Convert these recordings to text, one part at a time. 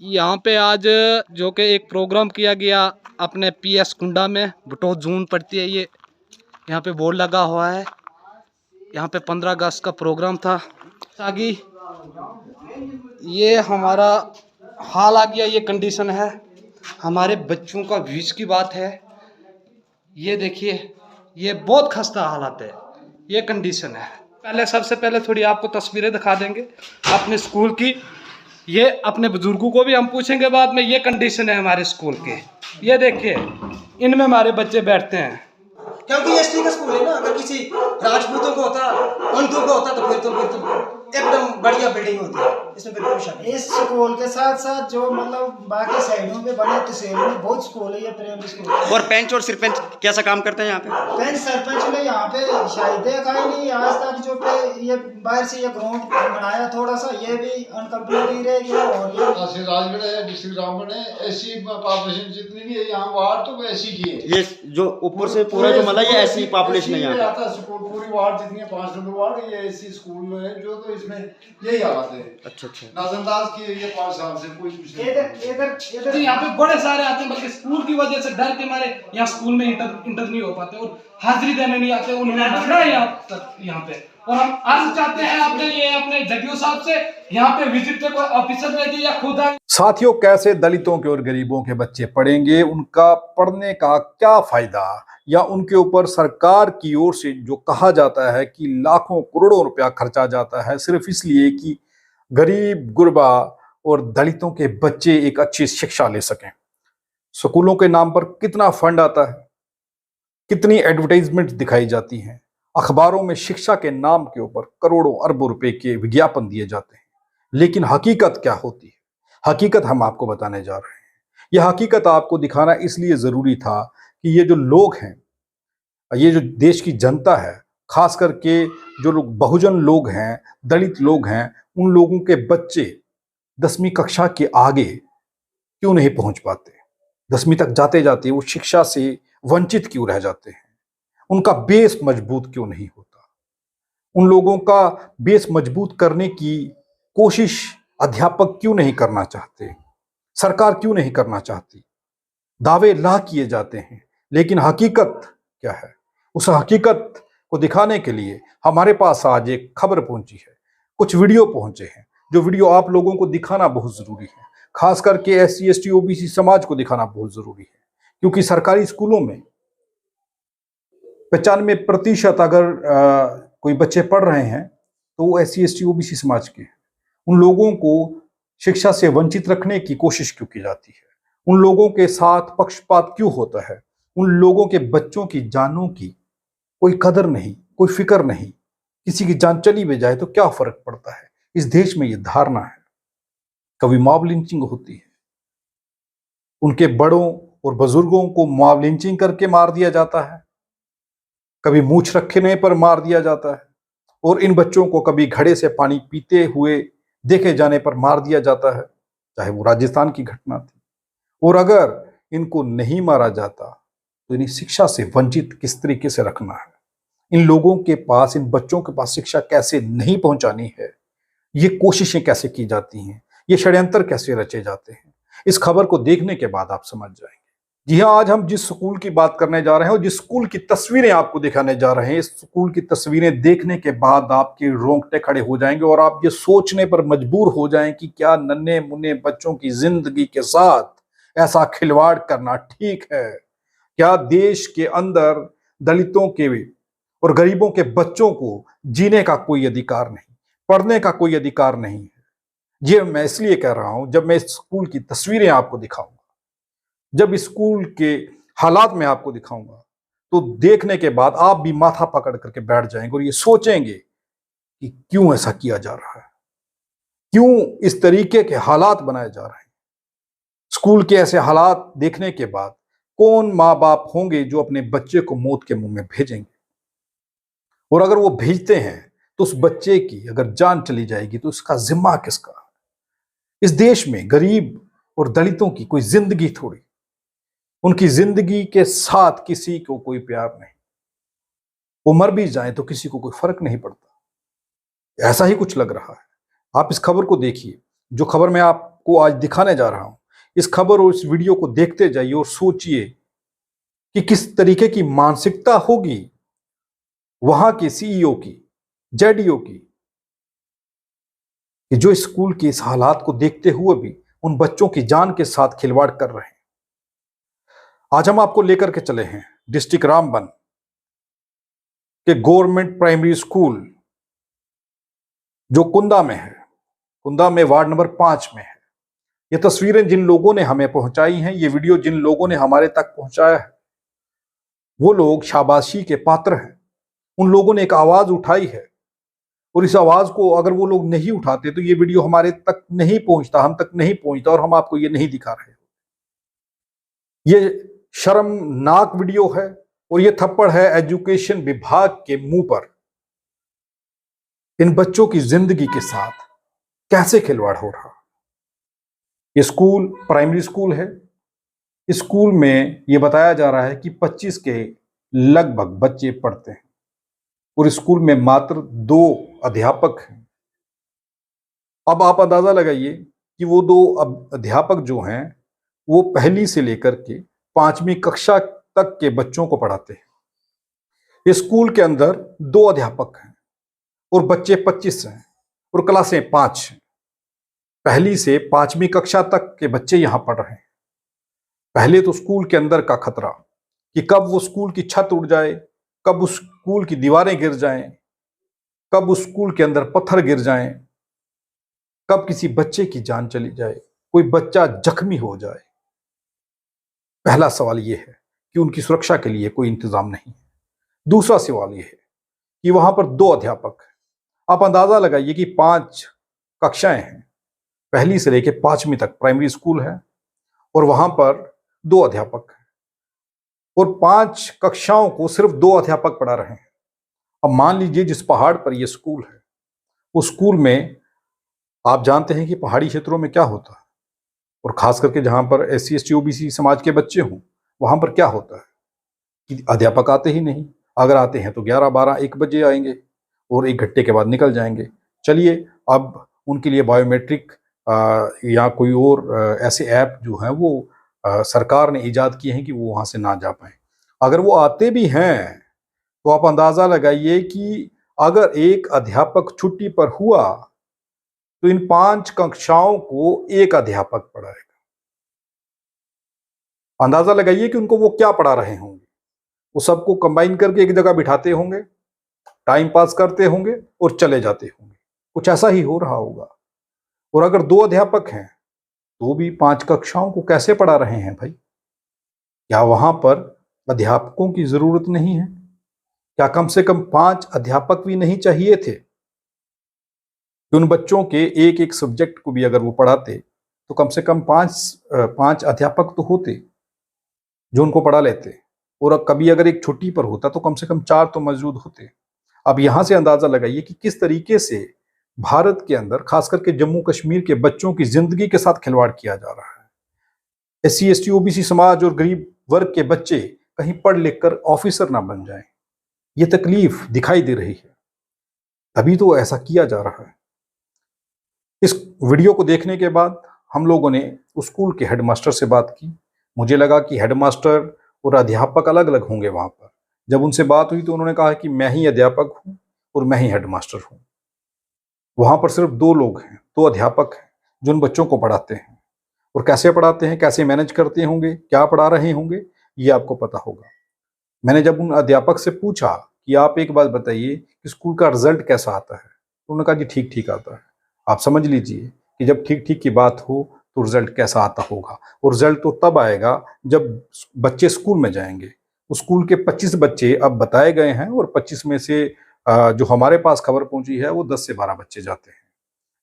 यहाँ पे आज जो कि एक प्रोग्राम किया गया अपने पीएस कुंडा में, बटोत जून पड़ती है ये, यहाँ पे बोर्ड लगा हुआ है। यहाँ पे 15 अगस्त का प्रोग्राम था। आगे ये हमारा हाल आ गया, ये कंडीशन है हमारे बच्चों का। भीज की बात है, ये देखिए, ये बहुत खस्ता हालत है, ये कंडीशन है। पहले सबसे पहले थोड़ी आपको तस्वीरें दिखा देंगे अपने स्कूल की। ये अपने बुजुर्गों को भी हम पूछेंगे बाद में। ये कंडीशन है हमारे स्कूल के, ये देखिए, इनमें हमारे बच्चे बैठते हैं। क्योंकि ये एसटी का स्कूल है ना। अगर किसी राजपूतों को होता, पंथों को होता, तो फिर एकदम बढ़िया बिल्डिंग होती है। इसमें बिल्कुल शक नहीं। इस स्कूल के साथ साथ जो मतलब बाकी साइडों पे बने तहसीलों में बहुत स्कूल है, ये प्राइमरी स्कूल। और पेंच और सरपंच कैसा काम करते हैं यहाँ पे? पेंच सरपंच ने यहाँ पे शायद देखा ही नहीं आज तक। जो पे ये बाहर से ये ग्राउंड बनाया थोड़ा सा, ये भी अनकम्प्लीट ही रह गया। और ये राजगढ़ है, डिस्ट्रिक्ट रामगढ़ है, ऐसी पॉपुलेशन जितनी भी है यहाँ वार्ड तो ऐसी की है। ये जो ऊपर से पूरा जो मतलब ये ऐसी पॉपुलेशन है यहाँ पे। स्कूल पूरी वार्ड जितनी है 5 नंबर वार्ड, ये ऐसी स्कूल है जो, तो इसमें यही हालत है। अच्छा अच्छा। नजरअंदाज की ये 5 साल से कोई कुछ नहीं। इधर यहाँ पे बड़े सारे आते हैं, बल्कि स्कूल की वजह से डर के मारे यहाँ स्कूल में इंटर नहीं हो पाते और हाजिरी देने नहीं आते। उन्होंने रखा है यहाँ पे। और हम अर्ज चाहते हैं अपने जगीओ साहब से, यहाँ पे विजिट पे कोई ऑफिसर भेजिए या खुद आए। साथियों, कैसे दलितों के और गरीबों के बच्चे पढ़ेंगे, उनका पढ़ने का क्या फायदा, या उनके ऊपर सरकार की ओर से जो कहा जाता है कि लाखों करोड़ों रुपया खर्चा जाता है सिर्फ इसलिए कि गरीब गुरबा और दलितों के बच्चे एक अच्छी शिक्षा ले सकें। स्कूलों के नाम पर कितना फंड आता है, कितनी एडवर्टाइजमेंट दिखाई जाती हैं, अखबारों में शिक्षा के नाम के ऊपर करोड़ों अरबों रुपए के विज्ञापन दिए जाते हैं, लेकिन हकीकत क्या होती है, हकीकत हम आपको बताने जा रहे हैं। यह हकीकत आपको दिखाना इसलिए जरूरी था कि ये जो लोग हैं, ये जो देश की जनता है, खास करके जो लोग बहुजन लोग हैं, दलित लोग हैं, उन लोगों के बच्चे 10वीं कक्षा के आगे क्यों नहीं पहुंच पाते, 10वीं तक जाते जाते वो शिक्षा से वंचित क्यों रह जाते हैं, उनका बेस मजबूत क्यों नहीं होता, उन लोगों का बेस मजबूत करने की कोशिश अध्यापक क्यों नहीं करना चाहते, सरकार क्यों नहीं करना चाहती। दावे ला किए जाते हैं, लेकिन हकीकत क्या है, उस हकीकत को दिखाने के लिए हमारे पास आज एक खबर पहुंची है, कुछ वीडियो पहुंचे हैं, जो वीडियो आप लोगों को दिखाना बहुत जरूरी है, खास करके SC ST OBC समाज को दिखाना बहुत जरूरी है। क्योंकि सरकारी स्कूलों में 95% अगर कोई बच्चे पढ़ रहे हैं तो वो SC ST OBC समाज के हैं। उन लोगों को शिक्षा से वंचित रखने की कोशिश क्यों की जाती है, उन लोगों के साथ पक्षपात क्यों होता है, उन लोगों के बच्चों की जानों की कोई कदर नहीं, कोई फिक्र नहीं। किसी की जान चली भी जाए तो क्या फर्क पड़ता है। इस देश में ये धारणा है। कभी मॉब लिंचिंग होती है, उनके बड़ों और बुजुर्गों को मॉब लिंचिंग करके मार दिया जाता है, कभी मूछ रखने पर मार दिया जाता है, और इन बच्चों को कभी घड़े से पानी पीते हुए देखे जाने पर मार दिया जाता है, चाहे वो राजस्थान की घटना थी। और अगर इनको नहीं मारा जाता तो इन्हें शिक्षा से वंचित किस तरीके से रखना है, इन लोगों के पास, इन बच्चों के पास शिक्षा कैसे नहीं पहुंचानी है, ये कोशिशें कैसे की जाती हैं, ये षड्यंत्र कैसे रचे जाते हैं, इस खबर को देखने के बाद आप समझ जाएंगे। जी हाँ, आज हम जिस स्कूल की बात करने जा रहे हैं और जिस स्कूल की तस्वीरें आपको दिखाने जा रहे हैं, इस स्कूल की तस्वीरें देखने के बाद आपके रोंगटे खड़े हो जाएंगे और आप ये सोचने पर मजबूर हो जाएं कि क्या नन्हे मुन्ने बच्चों की जिंदगी के साथ ऐसा खिलवाड़ करना ठीक है। क्या देश के अंदर दलितों के और गरीबों के बच्चों को जीने का कोई अधिकार नहीं, पढ़ने का कोई अधिकार नहीं है। ये मैं इसलिए कह रहा हूं, जब मैं इस स्कूल की तस्वीरें आपको दिखाऊंगा, जब स्कूल के हालात में आपको दिखाऊंगा, तो देखने के बाद आप भी माथा पकड़ करके बैठ जाएंगे और ये सोचेंगे कि क्यों ऐसा किया जा रहा है, क्यों इस तरीके के हालात बनाए जा रहे हैं। स्कूल के ऐसे हालात देखने के बाद कौन माँ बाप होंगे जो अपने बच्चे को मौत के मुंह में भेजेंगे, और अगर वो भेजते हैं तो उस बच्चे की अगर जान चली जाएगी तो उसका जिम्मा किसका। इस देश में गरीब और दलितों की कोई जिंदगी थोड़ी, उनकी जिंदगी के साथ किसी को कोई प्यार नहीं, वो मर भी जाए तो किसी को कोई फर्क नहीं पड़ता। ऐसा ही कुछ लग रहा है। आप इस खबर को देखिए, जो खबर मैं आपको आज दिखाने जा रहा हूं, इस खबर और इस वीडियो को देखते जाइए और सोचिए कि किस तरीके की मानसिकता होगी वहां के सीईओ की, जेडीओ की, कि जो स्कूल के इस हालात को देखते हुए भी उन बच्चों की जान के साथ खिलवाड़ कर रहे हैं। आज हम आपको लेकर के चले हैं डिस्ट्रिक्ट रामबन के गवर्नमेंट प्राइमरी स्कूल जो कुंदा में है, कुंदा में वार्ड नंबर 5 में है। ये तस्वीरें जिन लोगों ने हमें पहुंचाई हैं, ये वीडियो जिन लोगों ने हमारे तक पहुंचाया है, वो लोग शाबाशी के पात्र हैं। उन लोगों ने एक आवाज उठाई है और इस आवाज को अगर वो लोग नहीं उठाते तो ये वीडियो हमारे तक नहीं पहुंचता, हम तक नहीं पहुंचता और हम आपको ये नहीं दिखा रहे। ये शर्मनाक वीडियो है और ये थप्पड़ है एजुकेशन विभाग के मुंह पर। इन बच्चों की जिंदगी के साथ कैसे खिलवाड़ हो रहा। ये स्कूल प्राइमरी स्कूल है। इस स्कूल में ये बताया जा रहा है कि 25 के लगभग बच्चे पढ़ते हैं और इस स्कूल में मात्र 2 अध्यापक हैं। अब आप अंदाजा लगाइए कि वो 2 अध्यापक जो हैं वो पहली से लेकर के 5वीं कक्षा तक के बच्चों को पढ़ाते हैं। इस स्कूल के अंदर 2 अध्यापक हैं और बच्चे 25 हैं और क्लासें 5 हैं। पहली से 5वीं कक्षा तक के बच्चे यहां पढ़ रहे हैं। पहले तो स्कूल के अंदर का खतरा कि कब वो स्कूल की छत उड़ जाए, कब उस स्कूल की दीवारें गिर जाएं, कब उस स्कूल के अंदर पत्थर गिर जाएं, कब किसी बच्चे की जान चली जाए, कोई बच्चा जख्मी हो जाए। पहला सवाल यह है कि उनकी सुरक्षा के लिए कोई इंतजाम नहीं है। दूसरा सवाल यह है कि वहां पर 2 अध्यापक हैं। आप अंदाजा लगाइए कि 5 कक्षाएं हैं, पहली से लेकर 5वीं तक प्राइमरी स्कूल है और वहां पर 2 अध्यापक हैं और 5 कक्षाओं को सिर्फ 2 अध्यापक पढ़ा रहे हैं। अब मान लीजिए जिस पहाड़ पर यह स्कूल है, उस स्कूल में आप जानते हैं कि पहाड़ी क्षेत्रों में क्या होता है और खास करके जहां पर SC ST OBC समाज के बच्चे हों वहां पर क्या होता है कि अध्यापक आते ही नहीं। अगर आते हैं तो 11, 12, 1 बजे आएंगे और 1 घंटे के बाद निकल जाएंगे। चलिए, अब उनके लिए बायोमेट्रिक या कोई और ऐसे ऐप जो हैं वो सरकार ने ईजाद किए हैं कि वो वहां से ना जा पाए। अगर वो आते भी हैं तो आप अंदाजा लगाइए कि अगर एक अध्यापक छुट्टी पर हुआ तो इन 5 कक्षाओं को 1 अध्यापक पढ़ाएगा। अंदाजा लगाइए कि उनको वो क्या पढ़ा रहे होंगे। वो सबको कंबाइन करके एक जगह बिठाते होंगे, टाइम पास करते होंगे और चले जाते होंगे। कुछ ऐसा ही हो रहा होगा। और अगर 2 अध्यापक हैं तो भी 5 कक्षाओं को कैसे पढ़ा रहे हैं भाई? क्या वहां पर अध्यापकों की जरूरत नहीं है? क्या कम से कम 5 अध्यापक भी नहीं चाहिए थे कि उन बच्चों के एक एक सब्जेक्ट को भी अगर वो पढ़ाते तो कम से कम 5 अध्यापक तो होते जो उनको पढ़ा लेते। और कभी अगर एक छुट्टी पर होता तो कम से कम 4 तो मौजूद होते। अब यहां से अंदाजा लगाइए कि किस तरीके से भारत के अंदर खास करके जम्मू कश्मीर के बच्चों की जिंदगी के साथ खिलवाड़ किया जा रहा है। SC ST OBC समाज और गरीब वर्ग के बच्चे कहीं पढ़ लिख कर ऑफिसर ना बन जाएं, ये तकलीफ दिखाई दे रही है। तभी तो ऐसा किया जा रहा है। इस वीडियो को देखने के बाद हम लोगों ने उस स्कूल के हेडमास्टर से बात की। मुझे लगा कि हेडमास्टर और अध्यापक अलग अलग होंगे वहां पर। जब उनसे बात हुई तो उन्होंने कहा कि मैं ही अध्यापक हूं और मैं ही हेडमास्टर हूं। वहां पर सिर्फ 2 लोग हैं, 2 अध्यापक हैं जो उन बच्चों को पढ़ाते हैं। और कैसे पढ़ाते हैं, कैसे मैनेज करते होंगे, क्या पढ़ा रहे होंगे, ये आपको पता होगा। मैंने जब उन अध्यापक से पूछा कि आप एक बात बताइए कि स्कूल का रिजल्ट कैसा आता है, तो उन्होंने कहा जी ठीक ठीक आता है। आप समझ लीजिए कि जब ठीक ठीक की बात हो तो रिजल्ट कैसा आता होगा। और रिजल्ट तो तब आएगा जब बच्चे स्कूल में जाएंगे। उस स्कूल के 25 बच्चे अब बताए गए हैं और 25 में से जो हमारे पास खबर पहुंची है वो 10 से 12 बच्चे जाते हैं।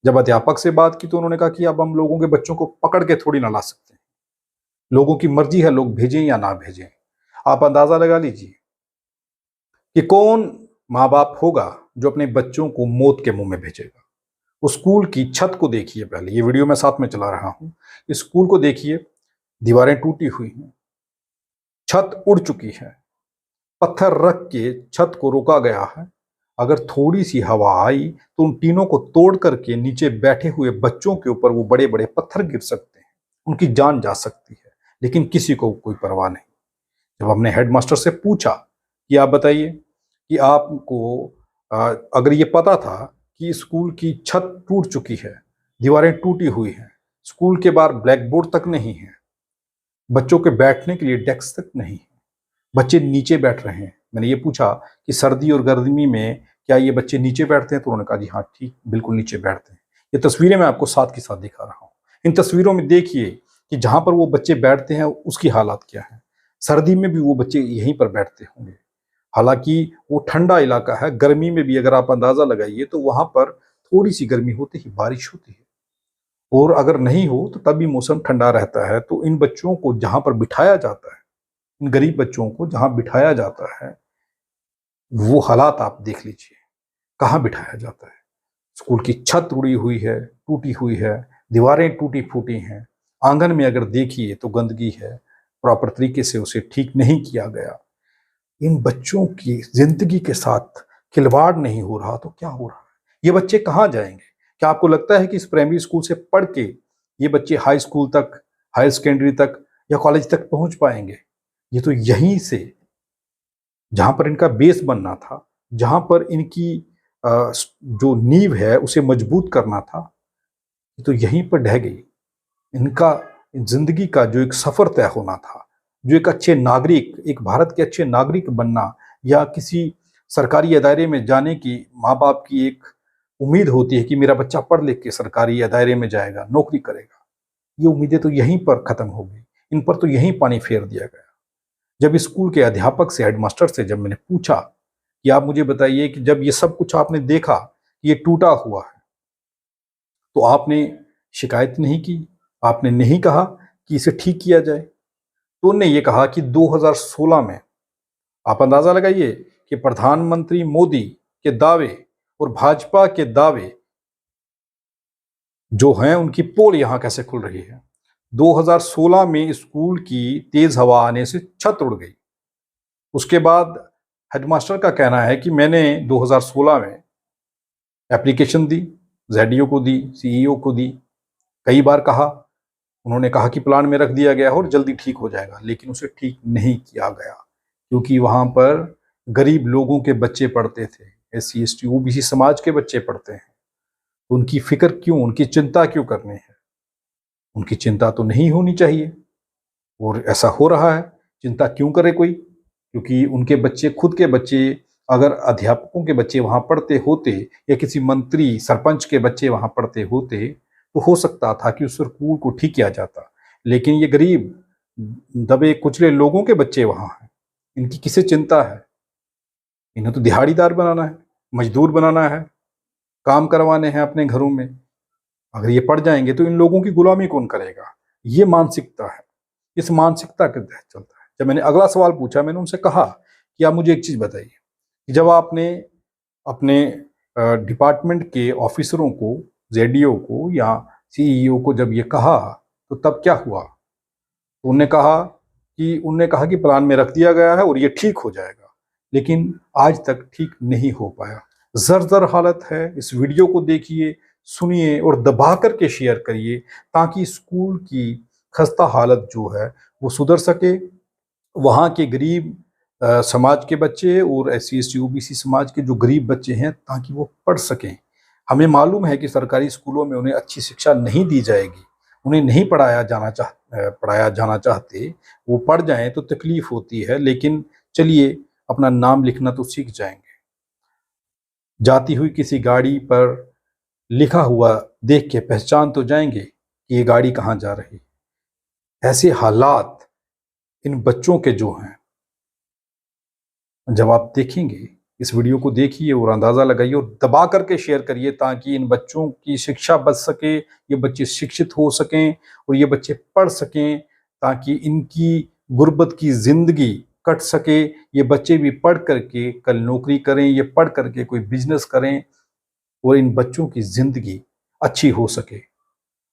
जब अध्यापक से बात की तो उन्होंने कहा कि अब हम लोगों के बच्चों को पकड़ के थोड़ी ना ला सकते हैं, लोगों की मर्जी है, लोग भेजें या ना भेजें। आप अंदाजा लगा लीजिए कि कौन माँ बाप होगा जो अपने बच्चों को मौत के मुंह में भेजेगा। उस स्कूल की छत को देखिए, पहले ये वीडियो मैं साथ में चला रहा हूं। इस स्कूल को देखिए, दीवारें टूटी हुई हैं, छत उड़ चुकी है, पत्थर रख के छत को रोका गया है। अगर थोड़ी सी हवा आई तो उन टीनों को तोड़ करके नीचे बैठे हुए बच्चों के ऊपर वो बड़े बड़े पत्थर गिर सकते हैं, उनकी जान जा सकती है, लेकिन किसी को कोई परवाह नहीं। जब हमने हेडमास्टर से पूछा कि आप बताइए कि आपको अगर ये पता था कि स्कूल की छत टूट चुकी है, दीवारें टूटी हुई हैं, स्कूल के बाहर ब्लैक बोर्ड तक नहीं है, बच्चों के बैठने के लिए डेस्क तक नहीं है, बच्चे नीचे बैठ रहे हैं, मैंने ये पूछा कि सर्दी और गर्मी में क्या ये बच्चे नीचे बैठते हैं, तो उन्होंने कहा जी हाँ ठीक, बिल्कुल नीचे बैठते हैं। ये तस्वीरें मैं आपको साथ के साथ दिखा रहा हूँ। इन तस्वीरों में देखिए कि जहां पर वो बच्चे बैठते हैं उसकी हालात क्या है। सर्दी में भी वो बच्चे यहीं पर बैठते होंगे, हालांकि वो ठंडा इलाका है। गर्मी में भी अगर आप अंदाजा लगाइए तो वहां पर थोड़ी सी गर्मी होती ही बारिश होती है, और अगर नहीं हो तो तब भी मौसम ठंडा रहता है। तो इन बच्चों को जहां पर बिठाया जाता है, इन गरीब बच्चों को जहां बिठाया जाता है, वो हालात आप देख लीजिए, कहाँ बिठाया जाता है। स्कूल की छत उड़ी हुई है, टूटी हुई है, दीवारें टूटी फूटी हैं, आंगन में अगर देखिए तो गंदगी है, प्रॉपर तरीके से उसे ठीक नहीं किया गया। इन बच्चों की जिंदगी के साथ खिलवाड़ नहीं हो रहा तो क्या हो रहा है? ये बच्चे कहाँ जाएंगे? क्या आपको लगता है कि इस प्राइमरी स्कूल से पढ़ के ये बच्चे हाई स्कूल तक, हायर सेकेंडरी तक या कॉलेज तक पहुंच पाएंगे? ये तो यहीं से, जहां पर इनका बेस बनना था, जहां पर इनकी जो नींव है उसे मजबूत करना था, ये तो यहीं पर ढह गई। इनका जिंदगी का जो एक सफर तय होना था, जो एक अच्छे नागरिक, एक भारत के अच्छे नागरिक बनना, या किसी सरकारी अदारे में जाने की माँ बाप की एक उम्मीद होती है कि मेरा बच्चा पढ़ लिख के सरकारी अदारे में जाएगा, नौकरी करेगा, ये उम्मीदें तो यहीं पर खत्म हो गई। इन पर तो यहीं पानी फेर दिया गया। जब स्कूल के अध्यापक से, हेडमास्टर से जब मैंने पूछा कि आप मुझे बताइए कि जब ये सब कुछ आपने देखा कि ये टूटा हुआ है, तो आपने शिकायत नहीं की, आपने नहीं कहा कि इसे ठीक किया जाए? तो उन्होंने ये कहा कि 2016 में, आप अंदाजा लगाइए कि प्रधानमंत्री मोदी के दावे और भाजपा के दावे जो हैं उनकी पोल यहां कैसे खुल रही है। 2016 में स्कूल की तेज हवा आने से छत उड़ गई। उसके बाद हेडमास्टर का कहना है कि मैंने 2016 में एप्लीकेशन दी, जेडीओ को दी, सीईओ को दी, कई बार कहा, उन्होंने कहा कि प्लान में रख दिया गया और जल्दी ठीक हो जाएगा, लेकिन उसे ठीक नहीं किया गया, क्योंकि वहां पर गरीब लोगों के बच्चे पढ़ते थे, SC ST OBC समाज के बच्चे पढ़ते हैं। उनकी फिक्र क्यों, उनकी चिंता क्यों करनी है? उनकी चिंता तो नहीं होनी चाहिए, और ऐसा हो रहा है। चिंता क्यों करे कोई? क्योंकि उनके बच्चे, खुद के बच्चे, अगर अध्यापकों के बच्चे वहां पढ़ते होते या किसी मंत्री सरपंच के बच्चे वहां पढ़ते होते तो हो सकता था कि उस स्कूल को ठीक किया जाता। लेकिन ये गरीब दबे कुचले लोगों के बच्चे वहां हैं, इनकी किसे चिंता है? इन्हें तो दिहाड़ीदार बनाना है, मजदूर बनाना है, काम करवाने हैं अपने घरों में। अगर ये पढ़ जाएंगे तो इन लोगों की गुलामी कौन करेगा? ये मानसिकता है, इस मानसिकता के तहत चलता है। जब मैंने अगला सवाल पूछा, मैंने उनसे कहा कि आप मुझे एक चीज बताइए कि जब आपने अपने डिपार्टमेंट के ऑफिसरों को, जेडीओ को या सीईओ को जब ये कहा तो तब क्या हुआ? तो उन्होंने कहा कि प्लान में रख दिया गया है और ये ठीक हो जाएगा, लेकिन आज तक ठीक नहीं हो पाया। जर्जर हालत है। इस वीडियो को देखिए, सुनिए और दबा करके शेयर करिए, ताकि स्कूल की खस्ता हालत जो है वो सुधर सके। वहाँ के गरीब समाज के बच्चे और SC ST OBC समाज के जो गरीब बच्चे हैं, ताकि वो पढ़ सकें। हमें मालूम है कि सरकारी स्कूलों में उन्हें अच्छी शिक्षा नहीं दी जाएगी, उन्हें नहीं पढ़ाया जाना चाहते। वो पढ़ जाएं तो तकलीफ होती है, लेकिन चलिए अपना नाम लिखना तो सीख जाएंगे। जाती हुई किसी गाड़ी पर लिखा हुआ देख के पहचान तो जाएंगे कि ये गाड़ी कहाँ जा रही। ऐसे हालात इन बच्चों के जो हैं, जब आप देखेंगे, इस वीडियो को देखिए और अंदाजा लगाइए और दबा करके शेयर करिए, ताकि इन बच्चों की शिक्षा बच सके, ये बच्चे शिक्षित हो सकें और ये बच्चे पढ़ सकें, ताकि इनकी गुर्बत की जिंदगी कट सके। ये बच्चे भी पढ़ करके कल नौकरी करें, ये पढ़ करके कोई बिजनेस करें और इन बच्चों की जिंदगी अच्छी हो सके।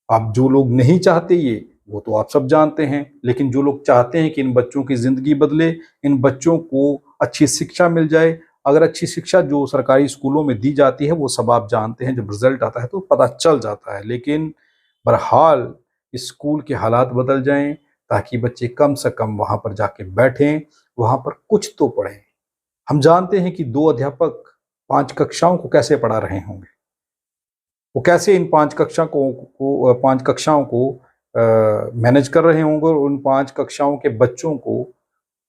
आप जो लोग नहीं चाहते ये, वो तो आप सब जानते हैं, लेकिन जो लोग चाहते हैं कि इन बच्चों की जिंदगी बदले, इन बच्चों को अच्छी शिक्षा मिल जाए, अगर अच्छी शिक्षा जो सरकारी स्कूलों में दी जाती है वो सब आप जानते हैं, जब रिजल्ट आता है तो पता चल जाता है। लेकिन बहरहाल स्कूल के हालात बदल जाएं ताकि बच्चे कम से कम वहाँ पर जाके बैठें, वहाँ पर कुछ तो पढ़ें। हम जानते हैं कि 2 अध्यापक 5 कक्षाओं को कैसे पढ़ा रहे होंगे, वो कैसे इन 5 कक्षाओं को मैनेज कर रहे होंगे और उन 5 कक्षाओं के बच्चों को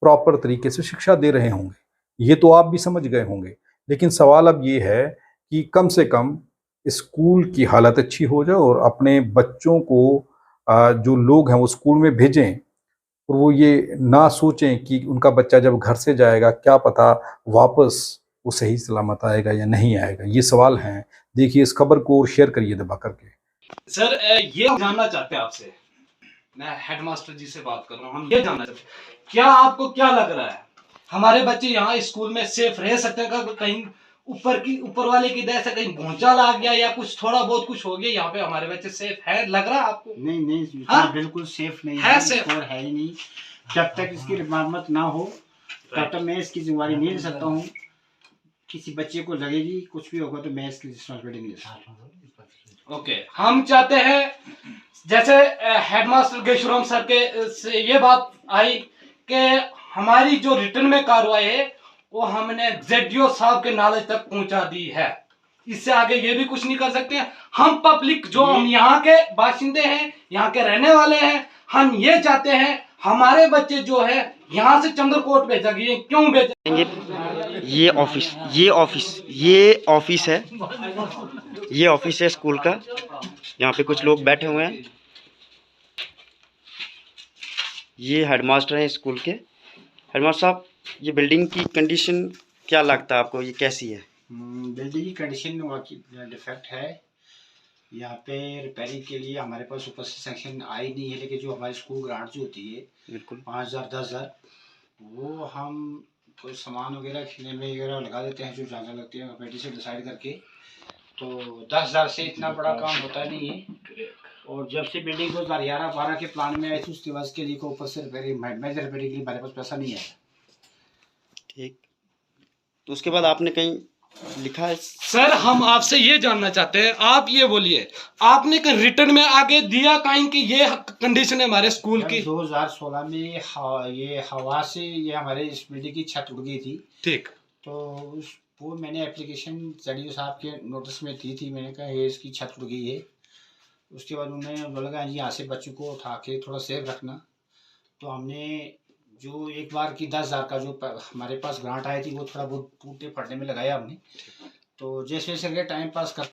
प्रॉपर तरीके से शिक्षा दे रहे होंगे। ये तो आप भी समझ गए होंगे। लेकिन सवाल अब ये है कि कम से कम स्कूल की हालत अच्छी हो जाए और अपने बच्चों को जो लोग हैं वो स्कूल में भेजें और वो ये ना सोचें कि उनका बच्चा जब घर से जाएगा क्या पता वापस वो सही सलामत आएगा या नहीं आएगा। ये सवाल हैं। देखिए इस खबर को और शेयर करिए दबा करके। सर ये हम जानना चाहते हैं आपसे, मैं हेडमास्टर जी से बात कर रहा हूँ, हम ये जानना चाहते हैं क्या आपको क्या लग रहा है हमारे बच्चे यहाँ स्कूल में सेफ रह सकते हैं? कहीं ऊपर वाले की दया से कहीं भूचाल आ गया या कुछ थोड़ा बहुत कुछ हो गया, यहाँ पे हमारे बच्चे सेफ है लग रहा है आपको? नहीं हाँ? बिल्कुल सेफ नहीं है सेफ? और है ही नहीं। जब तक इसकी मरम्मत ना हो तब तक मैं इसकी जिम्मेवारी नहीं ले सकता हूँ। किसी बच्चे को लगेगी कुछ भी होगा तो मैं इसकी रिस्पॉन्सिबिलिटी नहीं ले सकता। ओके, हम चाहते हैं जैसे हेडमास्टर गेशुराम सर के से ये बात आई कि हमारी जो रिटर्न में कार्रवाई है वो हमने जेडीओ साहब के नॉलेज तक पहुंचा दी है। इससे आगे ये भी कुछ नहीं कर सकते हैं। हम पब्लिक जो हम यहाँ के बाशिंदे हैं, यहाँ के रहने वाले हैं, हम ये चाहते हैं हमारे बच्चे जो है यहाँ से चंद्रकोट भेजा गए, क्यों भेजेंगे? ये ऑफिस है स्कूल का। यहाँ पे कुछ लोग बैठे हुए हैं। ये हेडमास्टर हैं स्कूल के। हेडमास्टर साहब, ये बिल्डिंग की कंडीशन क्या लगता है आपको, ये कैसी है? बिल्डिंग की कंडीशन वाकई डिफेक्ट है। यहाँ पे रिपेयरिंग के लिए हमारे पास ऊपर से सेक्शन आई नहीं है, लेकिन जो हमारी स्कूल ग्रांट जो होती है बिल्कुल 5,000 10,000 वो हम कोई सामान वगैरह खिलने में वगैरह लगा देते हैं जो ज़्यादा लगती है कमेटी से डिसाइड करके। तो 10,000 से इतना बड़ा काम होता नहीं है। और जब से बिल्डिंग 2011-12 के प्लान में आई थी उसके बाद के लिए को ऊपर से रिपेयरिंग मेजर रिपेयरिंग के लिए हमारे पास पैसा नहीं आया। ठीक, तो उसके बाद आपने कहीं लिखा है? सर हम आपसे ये जानना चाहते हैं, आप ये बोलिए आपने कहीं रिटर्न में आगे दिया कहीं कि ये कंडीशन है हमारे स्कूल की? 2016 में ये हवा से ये हमारे इस बिल्डिंग की छत उड़ गई थी। ठीक, तो वो मैंने एप्लीकेशन जेडीओ साहब के नोटिस में दी थी। मैंने कहा ये इसकी छत उड़ गई है। उसके बाद उन्होंने बोला जी यहाँ से बच्चों को उठा के थोड़ा सेफ रखना। तो हमने जो एक बार की 10,000 का जो हमारे पास ग्रांट आई थी वो थोड़ा बहुत टूटे फटने में लगाया हमने। तो जैसे जैसे टाइम पास कर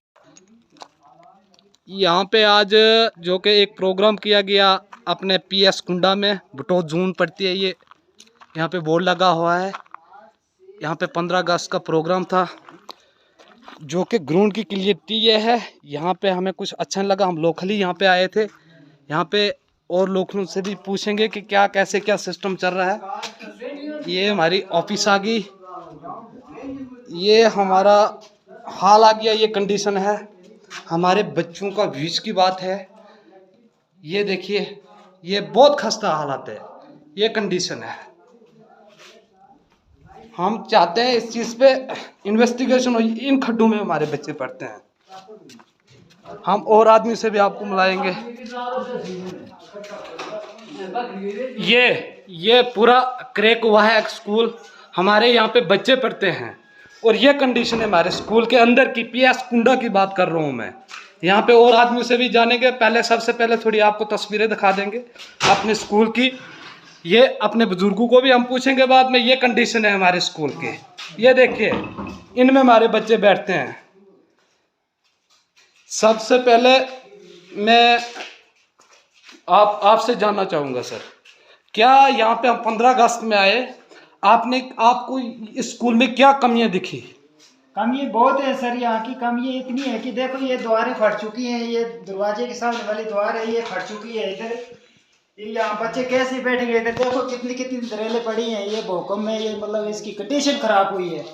यहाँ पे आज जो कि एक प्रोग्राम किया गया अपने पीएस कुंडा में, बटोत जून पड़ती है ये, यहाँ पे बोर्ड लगा हुआ है। यहाँ पे 15 अगस्त का प्रोग्राम था जो कि ग्राउंड की क्लियरिटी ये है। यहाँ पे हमें कुछ अच्छा नहीं लगा, हम लोकली यहाँ पे आए थे। यहाँ पे और लोगों से भी पूछेंगे कि क्या कैसे क्या सिस्टम चल रहा है। ये हमारी ऑफिस आ गई, ये हमारा हाल आ गया, ये कंडीशन है। हमारे बच्चों का व्यूज की बात है, ये देखिए ये बहुत खस्ता हालात है, ये कंडीशन है। हम चाहते हैं इस चीज़ पे इन्वेस्टिगेशन हो, इन खड्डों में हमारे बच्चे पढ़ते हैं। हम और आदमी से भी आपको मिलाएंगे। ये पूरा क्रैक हुआ है स्कूल, हमारे यहाँ पे बच्चे पढ़ते हैं और ये कंडीशन है हमारे स्कूल के अंदर की। पीएस कुंडा की बात कर रहा हूँ मैं। यहाँ पे और आदमियों से भी जानेंगे। पहले सबसे पहले थोड़ी आपको तस्वीरें दिखा देंगे अपने स्कूल की। ये अपने बुजुर्गों को भी हम पूछेंगे बाद में। ये कंडीशन है हमारे स्कूल की, ये देखिए इनमें हमारे बच्चे बैठते हैं। सबसे पहले मैं आपसे जानना चाहूँगा सर, क्या यहाँ पे हम 15 अगस्त में आए, आपको इस स्कूल में क्या कमियाँ दिखी? कमी बहुत है सर। यहाँ की कमी इतनी है कि देखो ये द्वारें फट चुकी हैं, ये दरवाजे के सामने वाली द्वार है ये फट चुकी है। इधर यहाँ बच्चे कैसे बैठेंगे? इधर देखो कितनी दरेलें पड़ी हैं। ये भूकंप में ये मतलब इसकी कंडीशन खराब हुई है।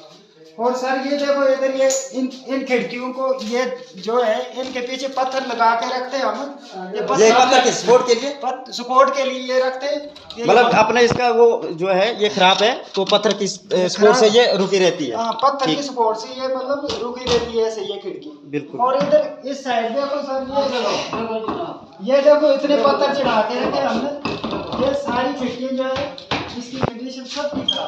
और सर ये देखो इधर ये इन खिड़कियों को ये जो है इनके पीछे पत्थर लगा के रखते हैं हम। ये पत्थर के सपोर्ट के लिए सपोर्ट के लिए ये रखते हैं। मतलब अपने इसका वो जो है ये खराब है तो पत्थर की सपोर्ट से ये रुकी रहती है। हाँ, पत्थर की सपोर्ट से ये मतलब रुकी रहती है ऐसे ये खिड़की। बिल्कुल। और इधर इस साइड देखो सर ये देखो इतने पत्थर चढ़ा के रखे हमने। ये सारी खिड़कियाँ जो है इसकी कंडीशन सब ठीक है,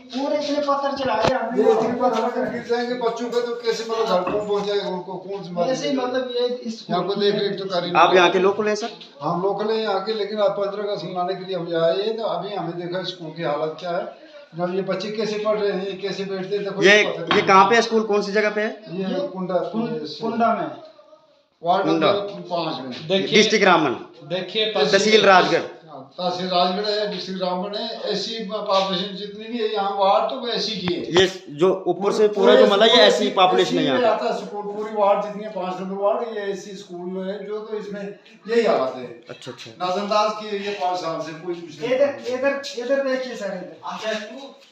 पूरे इतने पत्थर चढ़ाए हमने। ये इतने पत्थर अगर गिर जाएंगे बच्चों पे तो कैसे मतलब घर कौन पहुंच जाएगा, उनको कौन सी बात ऐसे मतलब ये इस यहाँ को देख रेख तो करें। आप यहाँ के लोकल हैं सर? हम लोकल हैं यहाँ के, लेकिन आप 15 अगस्त मनाने के लिए हम आए तो अभी हमें देखा स्कूल की हालत क्या है, जब ये बच्चे कैसे पढ़ रहे हैं, कैसे बैठते हैं। देखो ये कहाँ पे है स्कूल, कौन सी जगह पे है? ये कुंडा में वार्ड नंबर 5 में, डिस्ट्रिक्ट रामबन, देखिए तहसील राजगढ़। तहसील राजगढ़ है, डिस्ट्रिक्ट रामबन है। ऐसी पॉपुलेशन जितनी भी है यहाँ वार्ड तो ऐसी की है। ये जो ऊपर से पूरा जो मतलब ये ऐसी पॉपुलेशन है यहाँ पे। आता स्कूल पूरी वार्ड जितनी है 5 नंबर वार्ड, ये ऐसी स्कूल है जो तो इसमें यही हालत है। अच्छा अच्छा। नजरअंदाज की ये 5 साल से कोई कुछ नहीं। इधर देखिए सर,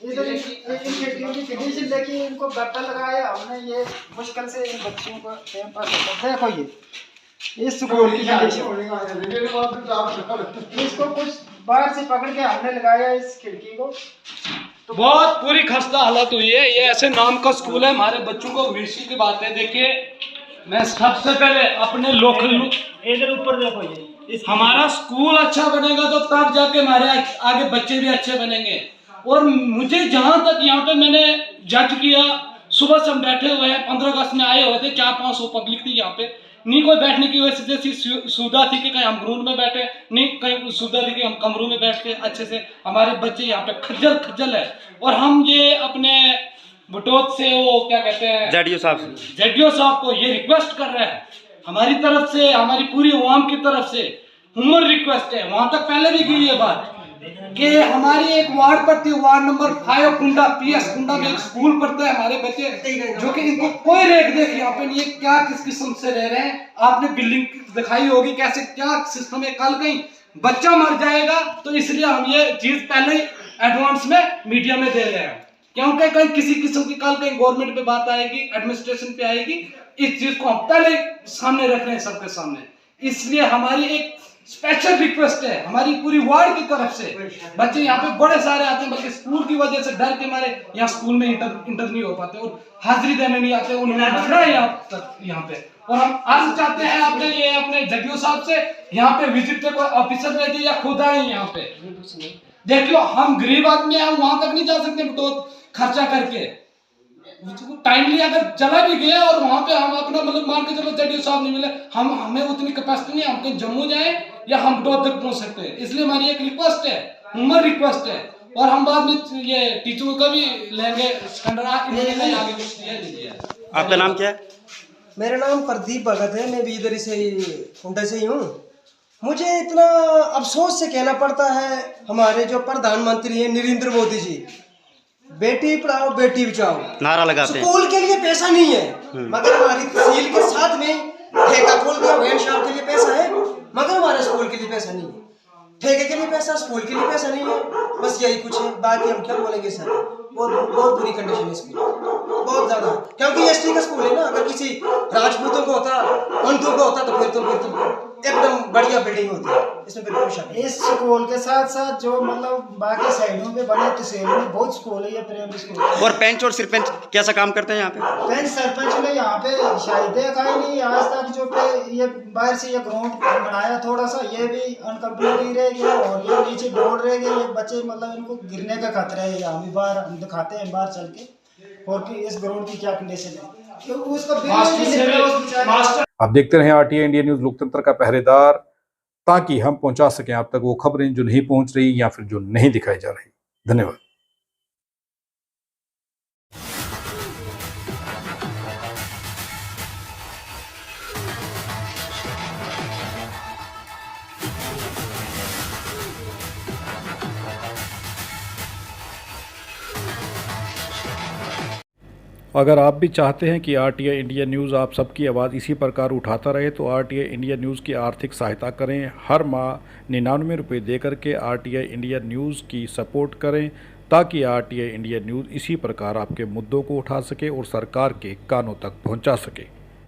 इधर इन खिड़कियों की कंडीशन देखिए, इनको गट्टा लगाया हमने, ये मुश्किल से इन बच्चों को टाइम पास होता है। देखो ये इस स्कूल की कंडीशन, इसको कुछ बाहर से पकड़ के हमने लगाया इस खिड़की को। तो बहुत पूरी खस्ता हालत हुई है। ये ऐसे नाम का स्कूल है, हमारे बच्चों को विषय की बात है। देखिए मैं सबसे पहले अपने लोकल इधर ऊपर देखो, ये हमारा स्कूल अच्छा बनेगा तो तब जाके हमारे आगे बच्चे भी अच्छे बनेंगे। और मुझे जहां तक यहाँ पे मैंने जज किया, सुबह से हम बैठे हुए हैं, 15 अगस्त में आए हुए थे, 400-500 पब्लिक थी यहाँ पे। नहीं कोई बैठने की वजह जैसी सुविधा थी कि कहीं हम ग्राउंड में बैठे, नहीं कहीं सुविधा थी कि हम कमरों में बैठ के अच्छे से हमारे बच्चे यहाँ पे खज्जल है। और हम ये अपने बटोत से वो क्या कहते हैं जेडीओ साहब को ये रिक्वेस्ट कर रहे हैं, हमारी तरफ से, हमारी पूरी अवाम की तरफ से हुम्मर रिक्वेस्ट है। वहां तक पहले भी की ये बात कि हमारी एक वार्ड पड़ती है, वार्ड नंबर 5 कुंडा, PS कुंडा में एक स्कूल पढ़ता है हमारे बच्चे, जो कि इनको कोई रेख देख यहाँ पे नहीं है। क्या किस किस्म से रह रहे हैं, आपने बिल्डिंग दिखाई होगी कैसे, क्या सिस्टम है। कल कहीं बच्चा मर जाएगा तो इसलिए हम ये चीज पहले ही एडवांस में मीडिया में दे रहे हैं, क्योंकि कहीं किसी किस्म की कल कहीं गवर्नमेंट पे बात आएगी, एडमिनिस्ट्रेशन पे आएगी, इस चीज को हम पहले सामने रख रहे हैं सबके सामने। इसलिए हमारी एक स्पेशल रिक्वेस्ट है हमारी पूरी वार्ड की तरफ से। बच्चे यहाँ पे बड़े सारे आते हैं, बल्कि स्कूल की वजह से डर के मारे यहाँ स्कूल में इंटर नहीं हो पाते और हाजिरी देने नहीं आते, उन्होंने रखा है यहाँ पे। और हम आज चाहते हैं अपने जगीओ साहब से यहाँ पे विजिट पे कोई ऑफिसर भेजे या खुद आए यहाँ पे। देखियो हम गरीब आदमी हैं, हम वहां तक नहीं जा सकते तो खर्चा करके। टाइमली अगर चला भी गया और वहां पे हम अपना मतलब मान के चलो जडीओ साहब नहीं मिले, हमें उतनी कैपेसिटी नहीं, हम कहीं जम्मू जाए या हम बटोत तक पहुंच सकते हैं। इसलिए हमारी एक रिक्वेस्ट है, हुम्मर रिक्वेस्ट है। और हम बाद में ये टीचरों का भी लेंगे आगे। आपका नाम क्या है? मेरा नाम प्रदीप भगत है, मैं भी इधर से कुंडा से ही हूँ। मुझे इतना अफसोस से कहना पड़ता है, हमारे जो प्रधानमंत्री हैं नरेंद्र मोदी जी, बेटी पढ़ाओ बेटी बचाओ नारा लगाते हैं, स्कूल के लिए पैसा नहीं है, मगर हमारी तहसील के साथ में ठेका खोल दिया, वैन शॉप के लिए पैसा है, मगर हमारे स्कूल के लिए पैसा नहीं है। ठेके के लिए पैसा, स्कूल के लिए पैसा नहीं है, बस यही कुछ है। बाकी हम क्या बोलेंगे सर, बहुत बुरी कंडीशन है स्कूल, बहुत ज्यादा। क्योंकि एसटी का स्कूल है ना, अगर किसी राजपूतों को होता, अंधों को होता तो फिर तो एकदम बढ़िया बिल्डिंग होती है, इसमें फिर कोई शक नहीं। इस स्कूल के साथ साथ जो मतलब बाकी साइडों में बड़े तहसील में बहुत स्कूल है, ये प्राइमरी स्कूल। और पंच और सरपंच कैसा काम करते हैं यहाँ पे? पंच सरपंच ने यहाँ पे शायद देखा ही नहीं आज तक। जो पे ये बाहर से ये ग्राउंड बनाया थोड़ा सा, ये भी अनकम्प्लीट ही रह गया, और ये नीचे डोर रह गए। ये बच्चे मतलब इनको गिरने का खतरा है, यहाँ भी बाहर हम दिखाते हैं बाहर चल के, और कि इस ग्राउंड की क्या कंडीशन है। तो उसका आप देखते रहे RTI इंडिया न्यूज, लोकतंत्र का पहरेदार, ताकि हम पहुंचा सकें आप तक वो खबरें जो नहीं पहुंच रही या फिर जो नहीं दिखाई जा रही। धन्यवाद। अगर आप भी चाहते हैं कि RTI इंडिया न्यूज़ आप सबकी आवाज़ इसी प्रकार उठाता रहे तो RTI इंडिया न्यूज़ की आर्थिक सहायता करें। हर माह 99 रुपये दे करके RTI इंडिया न्यूज़ की सपोर्ट करें, ताकि RTI इंडिया न्यूज़ इसी प्रकार आपके मुद्दों को उठा सके और सरकार के कानों तक पहुंचा सके।